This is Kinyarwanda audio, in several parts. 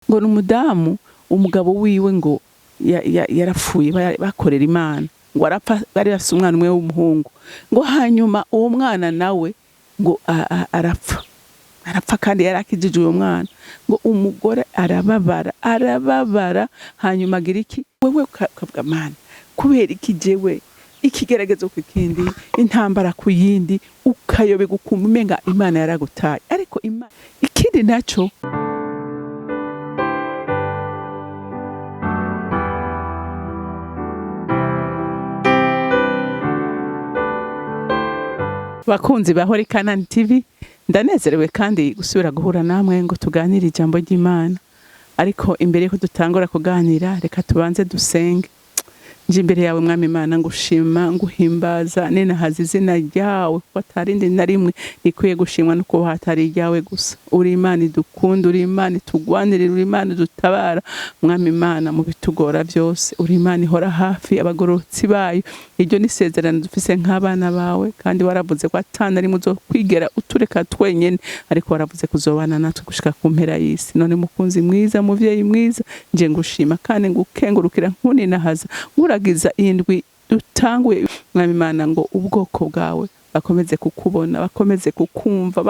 ngo n'umudamu umugabo wiwe ngo yarapfuye bakorera Imana ngo arapfa, bari bafise umwana umwe w'umuhungu, ngo hanyuma uwo mwana nawe ngo arapfa kandi yarakijije uwo mwana, ngo umugore arababara hanyuma agira iki, wewe ukavuga Mana kubera iki jewe ikigeragezo ku kindi, intambara ku yindi, ukayoberwa ukumva umenga Imana yaragutaye. Ariko Imana ikindi naco bakunzi bahora CANAAN TV, ndanezerewe kandi gusubira guhura namwe ngo tuganire ijambo ry'Imana. Ariko imbere ko dutangura kuganira, reka tubanze dusenge. Nje imbere yawe Mwami Imana ngushima, nguhimbaza, nenahaza izina ryawe, ko atarindi na rimwe rikwiye gushimwa nuko hatari ryawe gusa. Uri Imana idukunda, uri Imana itugwanirira, uri Imana dutabara. Mwami Imana mu bitugora byose, uri Imana ihora hafi abagororotsi bayo. Iryo ni isezerano dufise nk'abana bawe, kandi waravuze ko atana rimwe uzokwigera utureka twenyene, ariko waravuze kuzobana natwe gushika ku mpera y'isi. None mukunzi mwiza, muvyeyi mwiza, nje ngushima kandi ngukengurukira nkuninahaza, nguragiza indwi dutanguye Mwami Imana, ngo ubwoko bwawe bakomeze kukubona, bakomeze kukumva,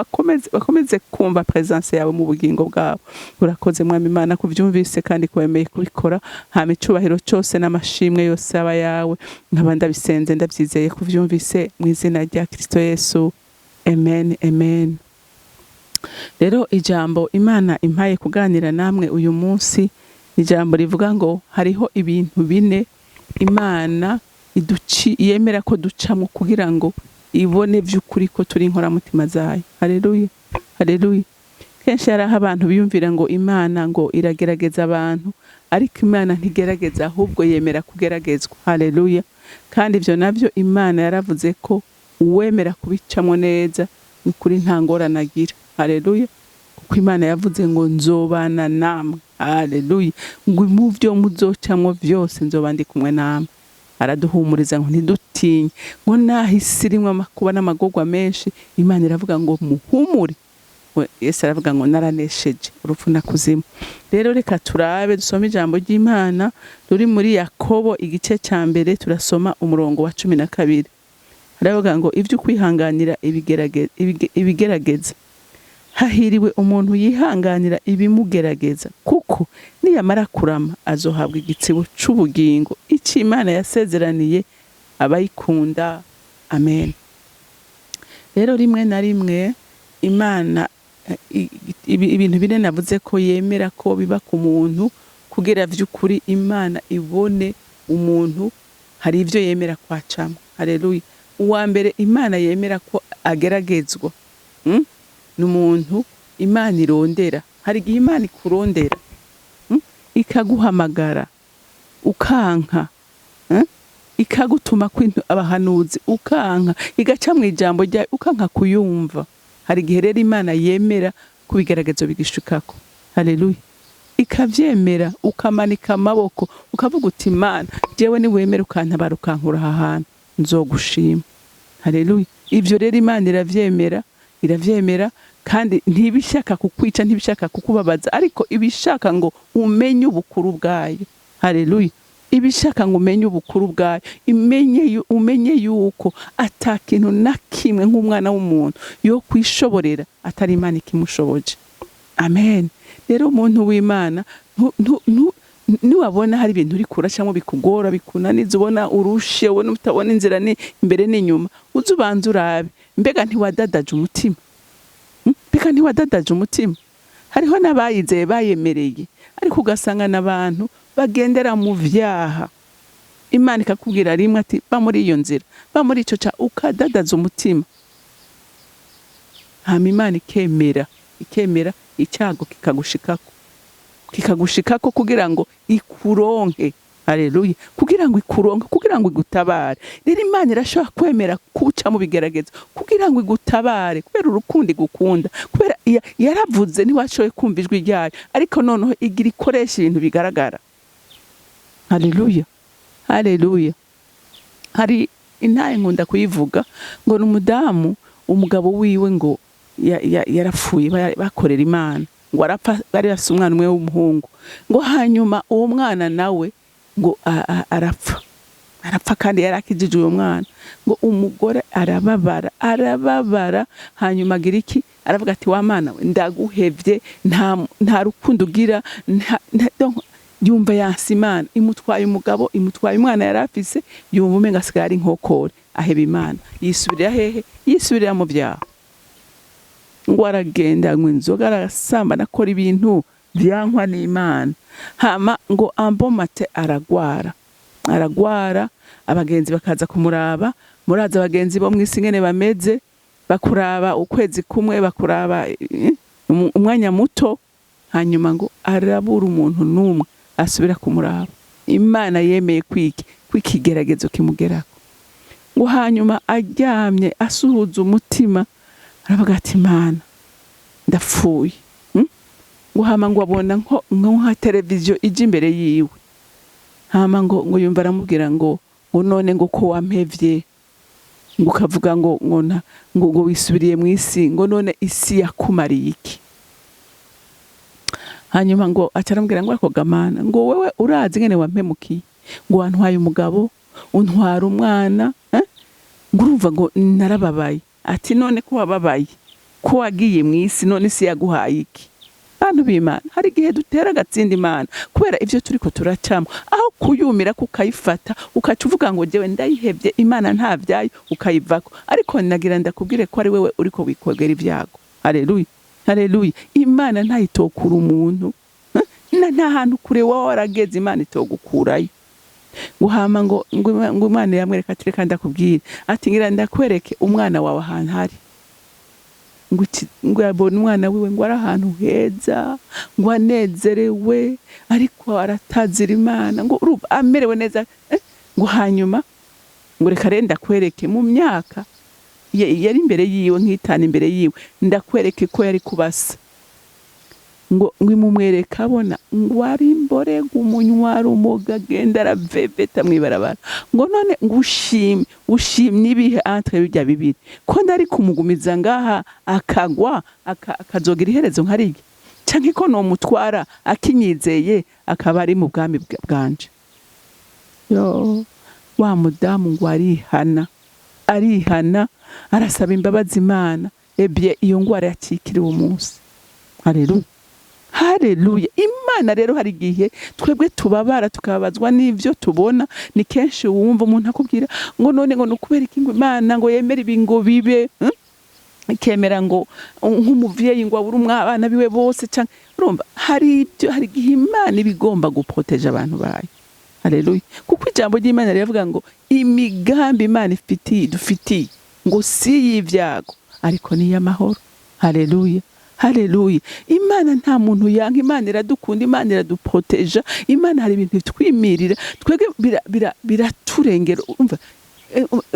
bakomeze kumva presence yawe mu bugingo bwabo. Urakoze Mwami Imana kuvyumvise kandi kwemeye kubikora, hama icubahiro cyose n'amashimwe yose aba yawe. Nkaba ndabisenze ndabyizeye kuvyumvise mu izina rya Kristo Yesu, amen amen. Rero ijambo Imana impaye kuganira namwe uyu munsi, ijambo rivuga ngo hariho ibintu bine Imana yemera ko ducamo kugira ngo ibone vy'ukuri ko turi inkora mutima zayo. Haleluya haleluya. Kenshi haraho abantu biyumvira ngo Imana ngo iragerageza abantu, ariko Imana ntigerageza, ahubwo yemera kugeragezwa. Haleluya. Kandi ivyo navyo Imana yaravuze ko uwemera kubicamo neza n'ukuri nta ngorane agira. Haleluya. Kuko Imana yavuze ngo nzobana namwe. Haleluya. Ngo mu vyo muzocamwo vyose nzoba ndi kumwe namwe. Araduhumuriza ngo ntidutinye, ngo nahise irimwo amakuba n'amagorwa menshi, Imana iravuga ngo muhumure. Yesu aravuga ngo naranesheje urupfu na kuzimu. Rero reka turabe dusome ijambo ry'Imana ruri muri Yakobo igice ca mbere, turasoma umurongo wa 12. Aravuga ngo ivyo kwihanganira ibigerageza, hahiriwe umuntu yihanganira ibimugerageza, kuko niyamara kurama azohabwa igitsibo c'ubugingo, ico Imana yasezeraniye abayikunda. Amen. Rero rimwe na rimwe Imana ibintu bine navuze ko yemera ko biba ku muntu kugira vy'ukuri Imana ibone umuntu, hari ivyo yemera kwacamo. Haleluya. Uwa mbere Imana yemera ko ageragezwa n'umuntu Imana irondera. Hari igihe Imana ikurondera ikaguhamagara ukanka, ikagutuma kwintu abahanuzi ukanka, igaca mu ijambo ryayo ukanka kuyumva. Hari igihe rero Imana yemera kubigeragezo bigishukako. Haleluya. Ikavyemera, ukamanika amaboko ukavuga uti Imana jewe ni wemera ukantabara ukankura aha hantu, nzogushima. Haleluya. Ivyo rero Imana iravyemera kandi ntibishaka kukwica, ntibishaka kukubabaza, ariko ibishaka ngo umenye ubukuru bwayo. Haleluya. Ibishaka ngo umenye ubukuru bwayo, umenye yuko atakintu na kimwe nk'umwana w'umuntu yo kwishoborera atari Imana ikimushoboje. Amen. Rero umuntu w'Imana niwabona hari ibintu uri kuracamo bikugora, bikunaniza, ubona urushe, ubona utabona inzira ni imbere n'inyuma, uzubanza urabe mbega ntiwadadaje umutima. Mbega ntiwadadaje umutima. Hariho n'abayizeye bayemereye, ariko ugasanga n'abantu bagendera mu vyaha. Imana ikakubwira rimwe ati ba muri iyo nzira, ba muri ico ca, ukadadaza umutima. Hama Imana ikemera icyago kikagushikako kugira ngo ikuronke. Haleluya. Kugira ngo ikuronke, kugira ngo igutabare. Rero Imana irashobora kwemera kuca mu bigeragezo kugira ngo igutabare, kubera urukundo igukunda, kubera yaravuze ntiwashoboye kumva ijwi ryayo, ariko noneho igira ikoresha ibintu bigaragara. Haleluya. Haleluya. Hari intaye nkunda kuyivuga ngo n'umudamu umugabo wiwe ngo yarapfuye bakorera Imana, ngo arapfa, bari bafise umwana umwe w'umuhungu, ngo hanyuma uwo mwana nawe ngo arapfa kandi yarakijije uwo mwana, ngo umugore arababara hanyuma agira iki, aravuga ati wa mana we ndaguhevye, nta rukundo ugira, yumva yansi Imana, imutwaye umugabo, imutwaye umwana yarafise, yumva umenga asigaye ari inkokore, aheba Imana, yisubirira hehe, yisubirira mu byaha, ngo aragenda anywa inzoga, arasambana, akora ibintu vyankwa n'Imana, hama ngo ambomate aragwara, abagenzi bakaza kumuraba, muraza abagenzi bo mw'isi ngene bameze, bakuraba ukwezi kumwe, bakuraba umwanya muto, hanyuma ngo arabura umuntu n'umwe asubira kumuraba. Imana yemeye kwikigeragezo kimugerako, ngo hanyuma aryamye asuhuza umutima, aravuga ati Imana ndapfuye, ngo hama ngo abona nka televiziyo ije imbere yiwe, hama ngo yumva aramubwira ngo none ngo ko wampevye, ngo ukavuga ngo wisubiriye mw'isi, ngo none isi yakumariye iki? Hanyuma ngo acaramubwira ngo ariko gamana, ngo wewe urazi ngene wampemukiye, ngo wantwaye umugabo, untwara umwana, ngo urumva ngo narababaye. Ati none ko wababaye, ko wagiye mw'isi, none isi yaguhaye iki? Bantu b'Imana, hari igihe dutera agatsinda Imana kubera ivyo turiko turacamo, aho kuyumira kukayifata ukaca uvuga ngo jewe ndayihevye, Imana nta vyayo, ukayivako. Ariko nagira ndakubwire ko ari wewe uriko wikwegera ibyago. Haleluya, haleluya. Imana ntayitokura umuntu, nta hantu kure wowe warageze Imana itogukurayo. Ngo hama ngo Imana yamwereka ati reka ndakubwire, ati ngira ndakwereke umwana wawe ahantu hari, ngo yabona umwana wiwe ngo ari ahantu heza, ngo anezerewe, ariko aratazira Imana, ngo urumva amerewe neza, ngo hanyuma ngo reka renda kwereke mu myaka yari imbere yiwe, nk'itanu imbere yiwe, ndakwereke ko yari kubasa, ngo imumwereka abona ngo ari imborega, umunywara umuga, agenda araveveta mw'ibarabara, ngo none ngo ushimye ibihe entre bijya bibiri, ko ndari kumugumiza ngaha akagwa akazogira iherezo nkarige, canke ko no mutwara akinyizeye akaba ari mu bwami bwanje. Yo wa mudamu ngo arihana arasaba imbabazi Imana, ebye iyo ngwara yakikiriwe umunsi. Haleluya, haleluya. Imana rero hari igihe twebwe tubabara tukabazwa n'ivyo tubona, ni kenshi wumva umuntu akubwira ngo none ngo nukubera iki ngo Imana ngo yemera ibingo bibe, ikemera ngo nk'umuvyeyi ngo abura umwana biwe bose, canke urumva hari igihe Imana ibigomba guproteja abantu bayo. Haleluya, kuko ijambo ry'Imana rivuga ngo imigambi Imana dufitiye ngo si y'ivyago ariko ni y'amahoro. Haleluya, haleluya. Imana nta muntu yanka, Imana iradukunda, Imana iraduproteja, Imana hari ibintu twimirira twege biraturengera. Umva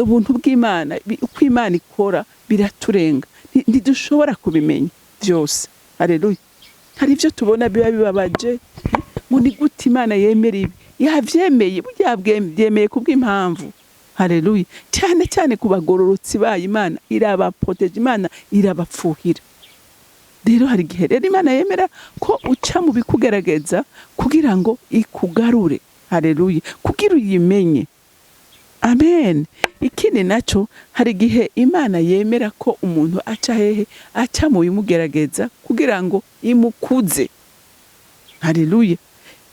ubuntu bw'Imana, uko Imana ikora biraturenga, ntidushobora kubimenya byose. Haleluya, hari ivyo tubona biba bibabaje, ngo ni gute Imana yemera ibi, yavyemeye, burya byemeye kubw'impamvu. Haleluya, cyane cyane kubagororotsi bayo, Imana irabaproteja, Imana irabapfuhira. Rero hari igihe rero Imana yemera ko uca mu bikugerageza kugira ngo ikugarure. Haleluya, kugira uyimenye. Amen. Ikindi naco, hari igihe Imana yemera ko umuntu aca hehe, aca mu bimugerageza kugira ngo imukuze. Haleluya.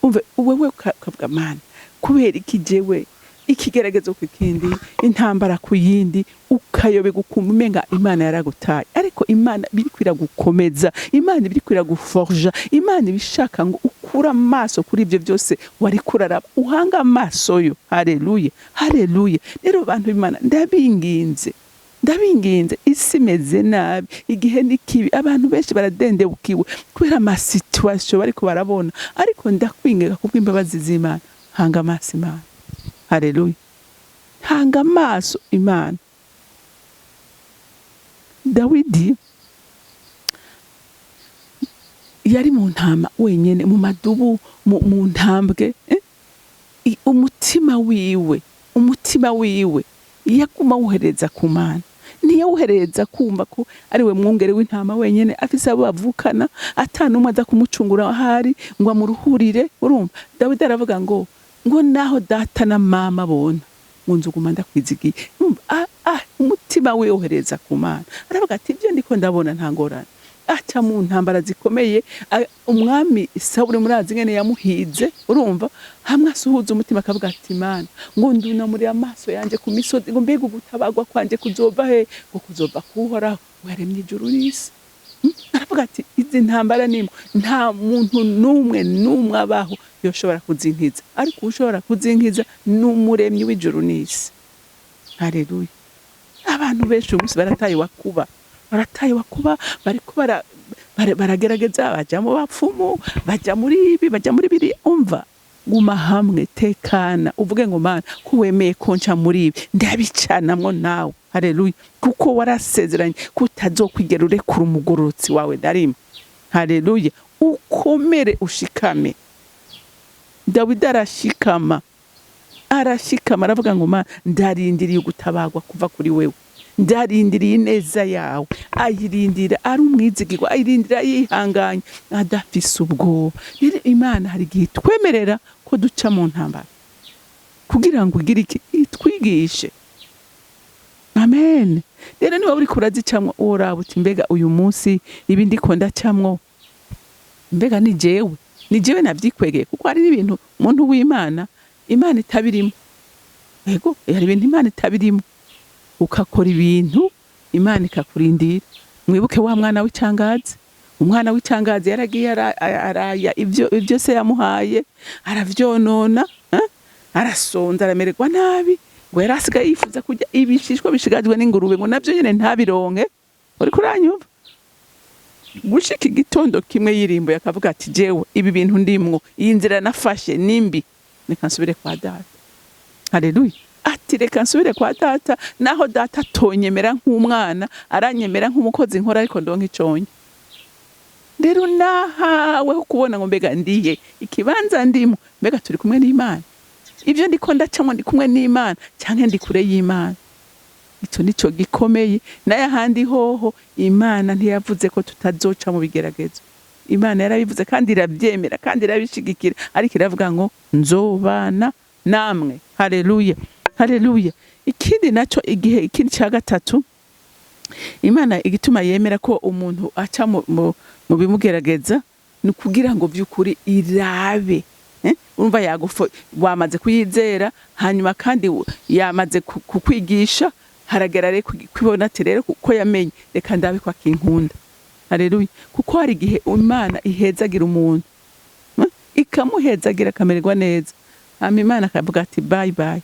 Umve wewe ukavuga Mana, kubera iki jewe ikigeragezo kikindi, intambara kuyindi, ukayobe gukumva umenga Imana yaragutaye. Ariko Imana birikwira gukomeza, Imana birikwira guforja, Imana ibishaka ngo ukura amaso kuri ibyo byose wari kuraraba, uhanga amaso yo. Haleluya, haleluya. Rero bantu b'Imana, ndabinginze, isi meze nabi, igihe ni kibi, abantu benshi baradendebukiwe kubera ama situation bariko barabona, ariko ndakwingeka kubw'imbabazi z'Imana, hanga amaso Imana. Haleluya, hanga amaso Imana. Dawidi yari mu ntama wenyene, mu madubu, mu ntambwe, umutima wiwe yaguma wohereza ku Mana. ntiyawuhereza kumva ko ari we mwungere w'intama wenyene afise abo bavukana atanumwe aza kumucungura ahari ngo amuruhurire. Urumva Dawidi aravuga ngo naho data na mama bona ngo nzuguma ndakwizigiye. Umutima we wohereza ku Mana, aravuga ati ibyo ndiko ndabona nta ngorane. Aca mu ntambara zikomeye, umwami Sawuli murazi ngene yamuhize. Urumva hamwe asuhuza umutima akavuga ati Mana ngo nduna muri amaso yanje ku misozi, ngo mbega ugutabagwa kwanje kuzova he? Ngo kuzova kuhoraho waremye ijuru n'isi. Aravuga ati izi ntambara nimwe nta muntu numwe abaho yoshobora kuzinkiza, ariko ushobora kuzinkiza n'umuremyi w'ijuru n'isi. Haleluya. Abantu benshi umunsi barataye wakuba bariko baragerageza baja mu bapfumu, baja muri ibi, baja muri biri. Umva, guma hamwe, tekana, uvuge ngo Mana ko wemeye konca muri ibi ndabicanamwo nawe. Haleluya. Kuko warasezeranye kutazokwigera urekura umugororotsi wawe darima. Haleluya. Ukomere ushikame. Dawidi arashikama aravuga ngo Mana ndarindiriye ugutabagwa kuva kuri wewe, ndarindiriye ineza yawe. Ayirindira ari umwizigirwa, ayirindira yihanganye adafise ubwoba. Rero Imana hari igihe twemerera ko duca mu ntambara kugira ngo igire iki itwigishe. Amen. Rero niba uri kurazicamwo uraba uti mbega uyu munsi ibi ndiko ndacamwo mbega ni jewe navyikwegeye, kuko hari n'ibintu umuntu w'Imana Imana itabirimo. Yego hari ibintu Imana itabirimo, ukakora ibintu Imana ikakurindira. Mwibuke wa mwana w'icangazi, umwana w'icangazi yaragiye araya ibyo se yamuhaye, aravyonona, arasonza, aramererwa nabi, ngo yarasigaye yifuza kurya ibishishwa bishigajwe n'ingurube, ngo navyo nyene ntabironke. Uri kuranyumva? Gushika igitondo kimwe yirimbo yakavuga ati jewe ibi bintu ndimwo, iyi nzira nafashe nimbi, reka nsubire kwa data. Haleluya. Ati reka nsubire kwa data, naho data tonyemera nk'umwana, aranyemera nk'umukozi nkora, ariko ndonka iconye. Rero nahawe kubona ngo mbega ndiye ikibanza ndimo, mbega turi kumwe n'Imana. Ibyo ndiko ndacamwe ndi kumwe n'Imana canke ndi kure y'Imana. Icyo nico gikomeye. Naye handi hoho Imana ntiyavuze ko tutazoca mu bigeragezo. Imana yarabivuze kandi iravyemera kandi irabishigikira, ariko iravuga ngo nzobana namwe. Haleluya. Haleluya. Ikindi naco igihe ikindi ca gatatu, Imana igituma yemera ko umuntu aca mu bimugerageza ni kugira ngo by'ukuri irabe. Urumva wamaze kuyizera, hanyuma kandi yamaze kukwigisha, haragera rero kwibona ati rero kuko yamenye reka ndabe kwa kinkunda. Haleluya. Kuko hari igihe Imana ihezagira umuntu, ikamuhezagira akamererwa neza, hama Imana akavuga ati bye bye.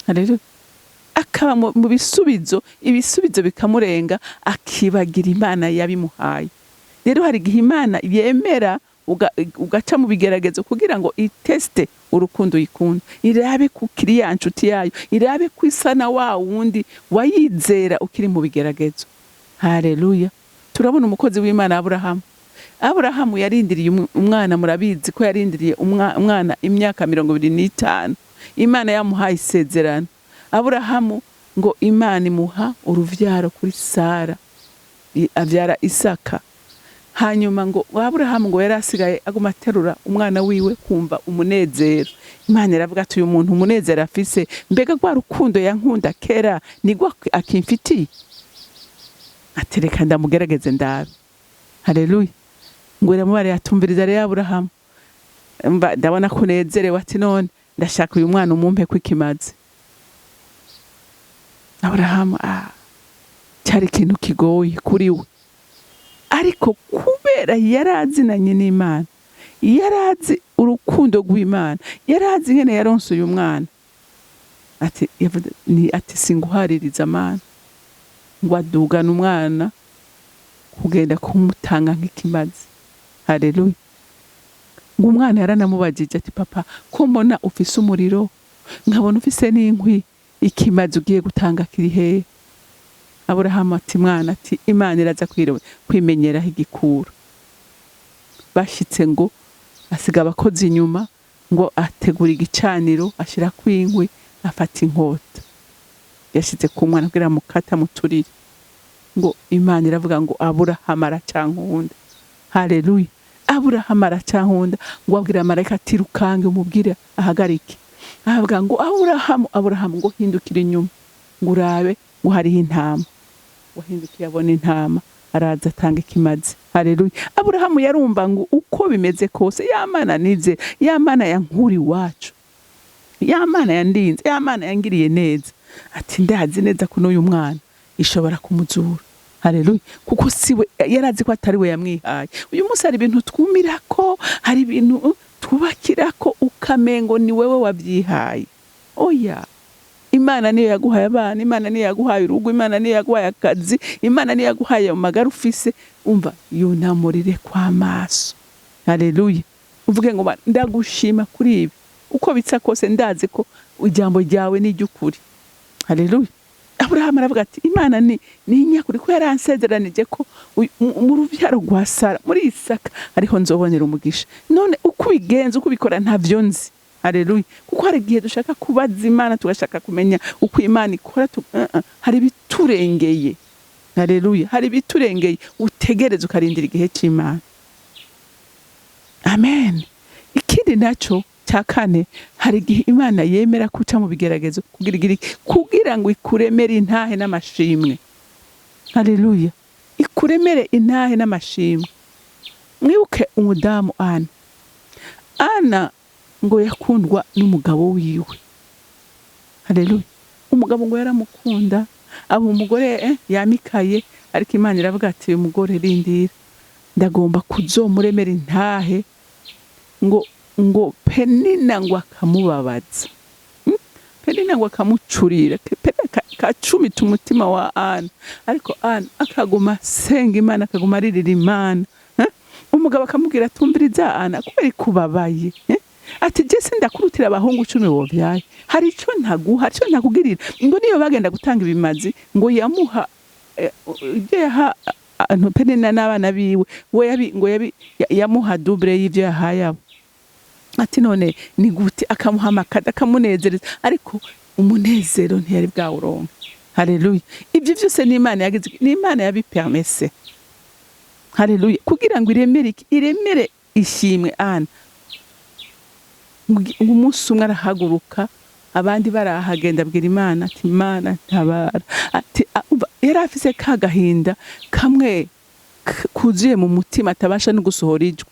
Haleluya. Akaba mu ibisubizo bikamurenga, akibagira Imana yabimuhaye. Rero hari igihe Imana yemera ugaca mu bigeragezo kugira ngo iteste urukundo yikunda, irabe kukiri ya nshuti yayo, irabe kwisana wa wundi wayizera ukiri mu bigeragezo. Haleluya. Turabona umukozi w'Imana Aburahamu yarindiriye umwana, murabizi ko yarindiriye umwana imyaka 25. Imana yamuhaye isezerano. Aburahamu ngo Imana imuha uruvyaro kuri Sara, avyara Isaka. Hanyuma ngo Aburahamu ngo yarasigaye aguma aterura umwana wiwe kumva umunezero. Imana iravuga ati uyu muntu umunezero afise, mbega gwa rukundo yankunda kera nigwa akimfitiye, atereka ndamugerageze ndabe. Haleluya. Ngo iramubare yatumviriza rero Aburahamu, ndabona kunezerewe, ati none ndashaka uyu mwana umumpe kwikimaze. Aburahamu cyari ikintu kigoye kuri we, ariko kubera yarazinanye n'Imana, yarazi urukundo rw'Imana, yarazi ngene yaronse uyu mwana, ati singuhaririza Mana, ngo adugana umwana kugenda kumutanga nk'ikimazi. Haleluya. Ngo umwana yaranamubajije ati papa ko mbona ufise umuriro, nkabona ufise n'inkwi, ikimazi ugiye gutanga kiri hehe? Aburahamu ati mwana, ati Imana iraza kwimenyeraho igikura. Bashitse ngo asiga abakozi inyuma, ngo ategura igicaniro, ashira kwinkwi, afata inkota. yashize ku mwana kugira mukata muturire ngo Imana iravuga ngo Aburahamu aracankunda. Haleluya. Aburahamu aracankunda ngo abwira marayika ati rukange umubwire ahagarike. Avuga ngo Aburahamu ngo hindukira inyuma ngo urabe ngo hariho intama. Wahindukiye abona intama araza atanga ikimazi. Haleluya. Aburahamu yarumva ngo uko bimeze kose Yamana nize, Yamana yankuri iwacu, Yamana yandinze, Yamana yangiriye neza, ati ndazi neza ko n'uyu mwana ishobora kumuzura. Haleluya. Kuko siwe yarazi ko atari we yamwihaye. Uyu munsi hari ibintu twumirako, hari ibintu twubakirako ukamengo ni wewe wabyihaye. Oya, Imana niyo yaguhaye abana, Imana niyo yaguhaye urugo, Imana niyo yaguhaye akazi, Imana niyo yaguhaye amagara ufise. Umva yunamurire kwa maso. Haleluya. Uvuge ngo ndagushima kuri ibi, uko bitsa kose ndazi ko ijambo ryawe ni ry'ukuri. Haleluya. Aburahamu aravuga ati Imana ni nyakuri ko yaransezeranije ko mu rubyaro rwa Sara muri Isaka ariho nzobonera umugisha. None uko bigenza uko bikora ntavyo nzi. Haleluya. Kuko hari igihe dushaka kubaza Imana tugashaka kumenya uko Imana ikora, hari biturengeye. Haleluya. Hari biturengeye utegereza ukarindira igihe cy'Imana. Amen. Ikindi naco cya kane, hari igihe Imana yemera kuca mu bigeragezo kugira ngo ikuremere intahe n'amashimwe. Haleluya. Ikuremere intahe n'amashimwe. Mwibuke umudamu Ana ngo yakundwa n'umugabo wiwe. Haleluya. Umugabo ngo yaramukunda, abo umugore yamikaye, ariko Imana iravuga ati uyu mugore rindira, ndagomba kuzomuremera intahe ngo Penina ngo akamubabaza, Penina ngo akamucurira, kacumita umutima wa Ana, ariko Ana akaguma senga Imana, akaguma aririra Imana. Umugabo akamubwira tumviriza Ana kubera kubabaye, ati jese ndakurutira abahungu 10 wovyaye, hari ico ntaguha, hari ico ntakugirira. Ngo niyo bagenda gutanga ibimazi ngo yamuha ibyo yaha Penina n'abana biwe, ngo yamuha double y'ivyo yahaye abo. Ati none ni gute akamuha amakada akamunezereza, ariko umunezero ntiyari bwawuronka. Haleluya. Ibyo byose ni Imana yagize, ni Imana yabipermese. Haleluya. Kugira ngo iremere ishimwe Ana. Umunsi umwe arahaguruka, abandi barahagenda abwira Imana ati Imana ntabara. Ati yari afise kagahinda kamwe kuzuye mu mutima atabasha no gusohora ijwi.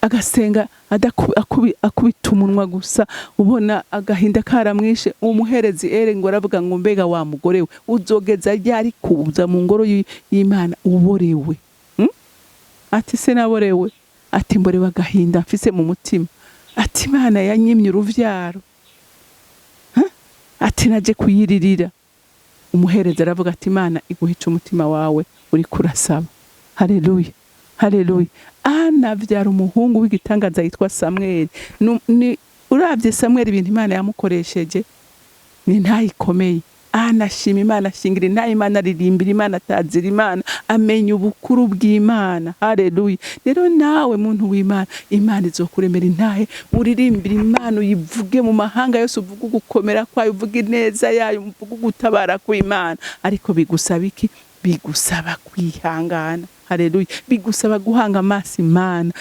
Agasenga akubita umunwa gusa, ubona agahinda karamwishe. Umuherezi ngo aravuga ngo mbega wa mugore we uzogeza ryari kuza mu ngoro y'Imana uborewe? Ati se naborewe, ati mborewe agahinda mfise mu mutima, ati Imana yanyimye uruvyaro, ati naje kuyiririra. Umuherezi aravuga ati Imana iguhica umutima wawe uri kurasaba. Haleluya. Haleluya. Ana vyara umuhungu w'igitangaza yitwa Samuel. Uravye Samuel ibintu Imana yamukoresheje ni ntayikomeye. Ana shima Imana, shingira ntayi Imana, ririmbira Imana, tazira Imana, amenya ubukuru bw'Imana. Haleluya. Rero nawe muntu w'Imana, Imana izokuremera intahe, uririmbira Imana, uyivuge mu mahanga yose, uvuge gukomera kwayo, uvuge neza yayo, uvuge gutabara kw'Imana. Ariko bigusaba iki? Bigusaba kwihangana. Haleluya. Bigusaba guhanga amaso Imana.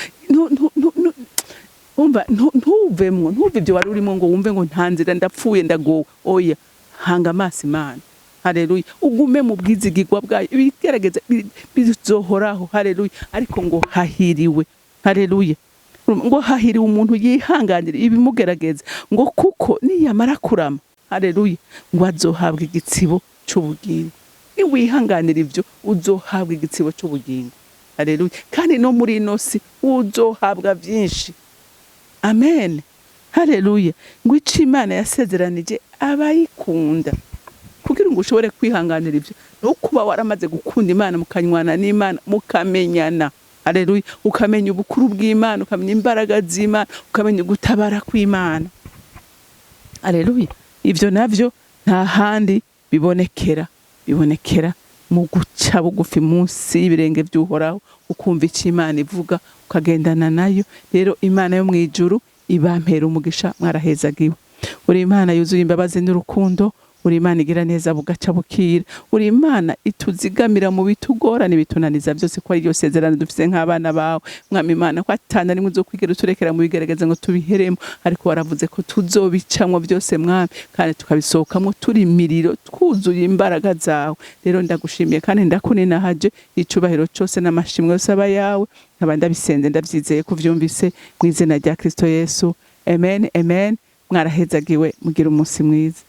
Umva ntuvemwo, ntuve ibyo wari urimo ngo wumve ngo ntanzira ndapfuye ndagowe. Oya, hanga amaso Imana. Haleluya. Ugume mu bwizigirwa bwayo, ibigerageza bizohoraho. Haleluya. Ariko ngo hahiriwe. Haleluya. Ngo hahiriwe umuntu yihanganira ibimugerageza, ngo kuko niyamara kurama, haleluya, ngo azohabwa igitsibo cy'ubugingo. Wihanganira ibyo uzohabwa igitsibo cy'ubugingo. Haleluya. Kandi no muri inosi uzohabwa byinshi. Amen. Haleluya. Ngo ico Imana yasezeranije abayikunda, kugira ngo ushobore kwihanganira ibyo, no kuba waramaze gukunda Imana, mukanywana n'Imana, mukamenyana. Haleluya. Ukamenya ubukuru bw'Imana, ukamenya imbaraga z'Imana, ukamenya gutabara kw'Imana. Haleluya. Ibyo navyo nta handi bibonekera mu guca bugufi munsi y'ibirenge by'Uhoraho, ukumva icyo Imana ivuga, ukagendana nayo. Rero Imana yo mwijuru ibampera umugisha, mwarahezagiwe. Uri Imana yuzuye imbabazi n'urukundo, uri Imana igira neza bugaca bukira, uri Imana ituzigamira mu bitugorana bitunaniza byose, ko ari ryo sezerano dufise nk'abana bawe mwami Imana, ko atana rimwe uzokwigera uturekera mu bigerageza ngo tubiheremo, ariko waravuze ko tuzobicamwo byose mwami, kandi tukabisohokamwo turi imiriro twuzuye imbaraga zawe. Rero ndagushimiye kandi ndakuninahaje, icubahiro cyose n'amashimwe yose aba yawe, nkaba ndabisenze ndavyizeye kuvyumvise mu izina rya Kristo Yesu, amen amen. Mwarahezagiwe, mugira umunsi mwiza.